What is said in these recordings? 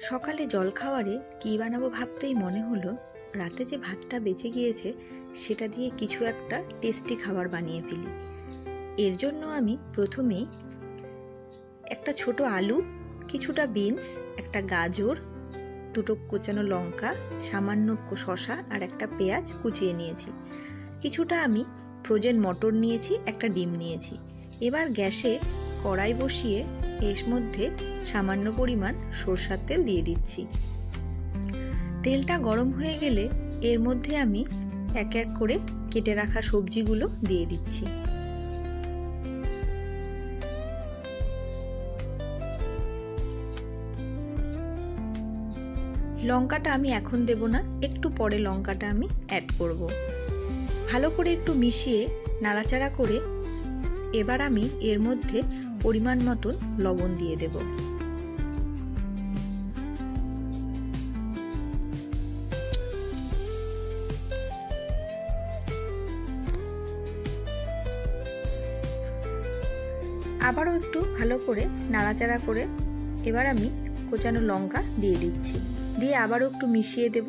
সকালে জলখাবারে কী বানাবো ভাবতেই মনে হলো রাতে যে ভাতটা বেঁচে গিয়েছে সেটা দিয়ে কিছু একটা টেস্টি খাবার বানিয়ে ফেলি। এর জন্য আমি প্রথমেই একটা ছোট আলু, কিছুটা বিনস, একটা গাজর, দুটো কোচানো লঙ্কা, সামান্য শসা আর একটা পেঁয়াজ কুচিয়ে নিয়েছি। কিছুটা আমি ফ্রোজেন মটর নিয়েছি, একটা ডিম নিয়েছি। এবার গ্যাসে কড়াই বসিয়ে এর মধ্যে সামান্য পরিমাণ সরষের তেল দিয়ে দিচ্ছি। তেলটা গরম হয়ে গেলে এর মধ্যে আমি এক এক করে কেটে রাখা সবজিগুলো দিয়ে দিচ্ছি। লঙ্কাটা আমি এখন দেব না, একটু পরে লঙ্কাটা আমি অ্যাড করব। ভালো করে একটু মিশিয়ে নাড়াচাড়া করে এবার আমি এর মধ্যে পরিমাণ মতন লবণ দিয়ে দেব। আবারও একটু ভালো করে নাড়াচাড়া করে এবার আমি কোচানো লঙ্কা দিয়ে দিচ্ছি, দিয়ে আবারও একটু মিশিয়ে দেব।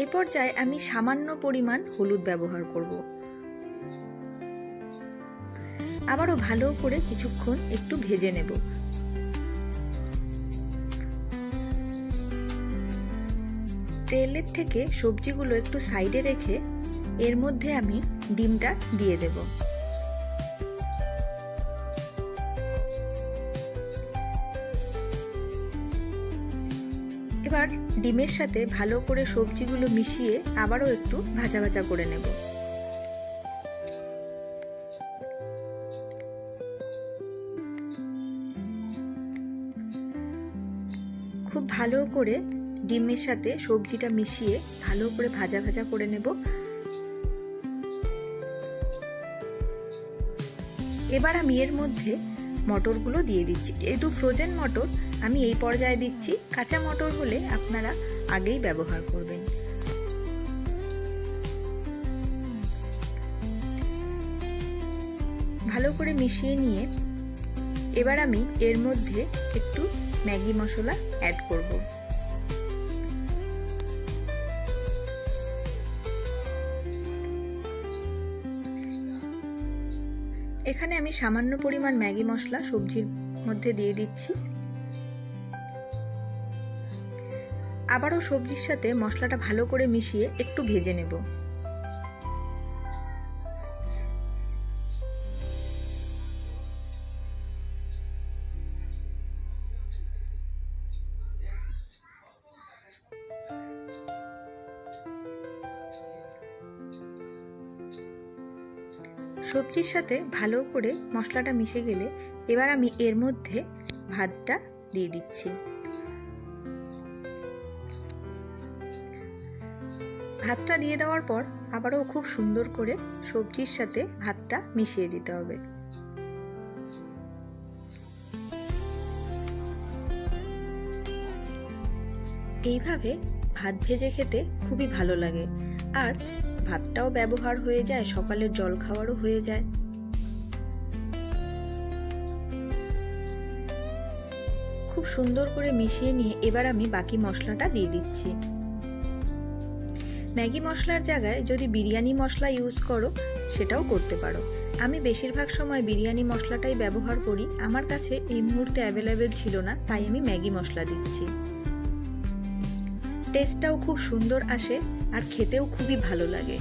এই পর্যায়ে আমি সামান্য পরিমাণ হলুদ ব্যবহার করব। আবারও ভালো করে কিছুক্ষণ একটু ভেজে নেব। তেলের থেকে সবজিগুলো একটু সাইডে রেখে এর মধ্যে আমি ডিমটা দিয়ে দেব। এবার ডিমের সাথে ভালো করে সবজিগুলো মিশিয়ে আবারও একটু ভাজা ভাজা করে নেব। খুব ভালো করে ডিমের সাথে সবজিটা মিশিয়ে ভালো করে ভাজা ভাজা করে নেব। এবার আমি এর মধ্যে মটরগুলো দিয়ে দিচ্ছি। যেহেতু ফ্রোজেন মটর আমি এই পর্যায়ে দিচ্ছি, কাঁচা মটর হলে আপনারা আগেই ব্যবহার করবেন। ভালো করে মিশিয়ে নিয়ে এবার আমি এর মধ্যে একটু ম্যাগি মশলা অ্যাড করব। এখানে আমি সামান্য পরিমাণ ম্যাগি মশলা সবজির মধ্যে দিয়ে দিচ্ছি। আবারও সবজির সাথে মশলাটা ভালো করে মিশিয়ে একটু ভেজে নেব। সবজির সাথে ভালো করে মশলাটা মিশে গেলে এবার আমি এর মধ্যে ভাতটা দিয়ে দিচ্ছি। ভাতটা দিয়ে দেওয়ার পর আবারও খুব সুন্দর করে সবজির সাথে ভাতটা মিশিয়ে দিতে হবে। এইভাবে ভাত ভেজে খেতে খুবই ভালো লাগে, আর ভাতটাও ব্যবহার হয়ে যায়, সকালের জলখাবারও হয়ে যায়। খুব সুন্দর করে মিশিয়ে নিয়ে এবার আমি বাকি মশলাটা দিয়ে দিচ্ছি। ম্যাগি মশলার জায়গায় যদি বিরিয়ানি মশলা ইউজ করো সেটাও করতে পারো। আমি বেশিরভাগ সময় বিরিয়ানি মশলাটাই ব্যবহার করি, আমার কাছে এই মুহূর্তে অ্যাভেলেবেল ছিল না, তাই আমি ম্যাগি মশলা দিচ্ছি। টেস্টটাও খুব সুন্দর আসে আর খেতেও খুবই ভালো লাগে।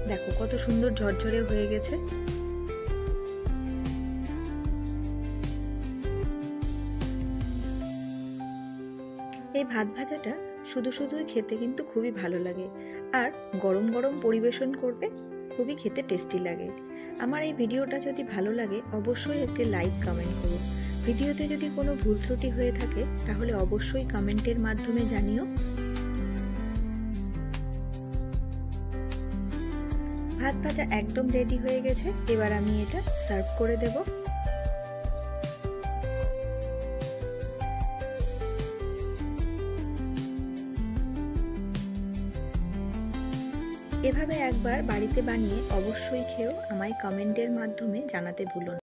দেখো কত সুন্দর ঝরঝরে হয়ে গেছে। এই ভাত ভাজাটা শুধু শুধুই খেতে কিন্তু খুবই ভালো লাগে, আর গরম গরম পরিবেশন করবে, খুবই খেতে টেস্টি লাগে। আমার এই ভিডিওটা যদি ভালো লাগে অবশ্যই একটি লাইক কমেন্ট করো। ভিডিওতে যদি কোনো ভুল ত্রুটি হয়ে থাকে তাহলে অবশ্যই কমেন্টের মাধ্যমে জানিও। ভাত ভাজা একদম রেডি হয়ে গেছে, এবার আমি এটা সার্ভ করে দেব। এভাবে এভাবে একবার বাড়িতে বানিয়ে অবশ্যই খেয়েও আমায় কমেন্টের মাধ্যমে জানাতে ভুলো না।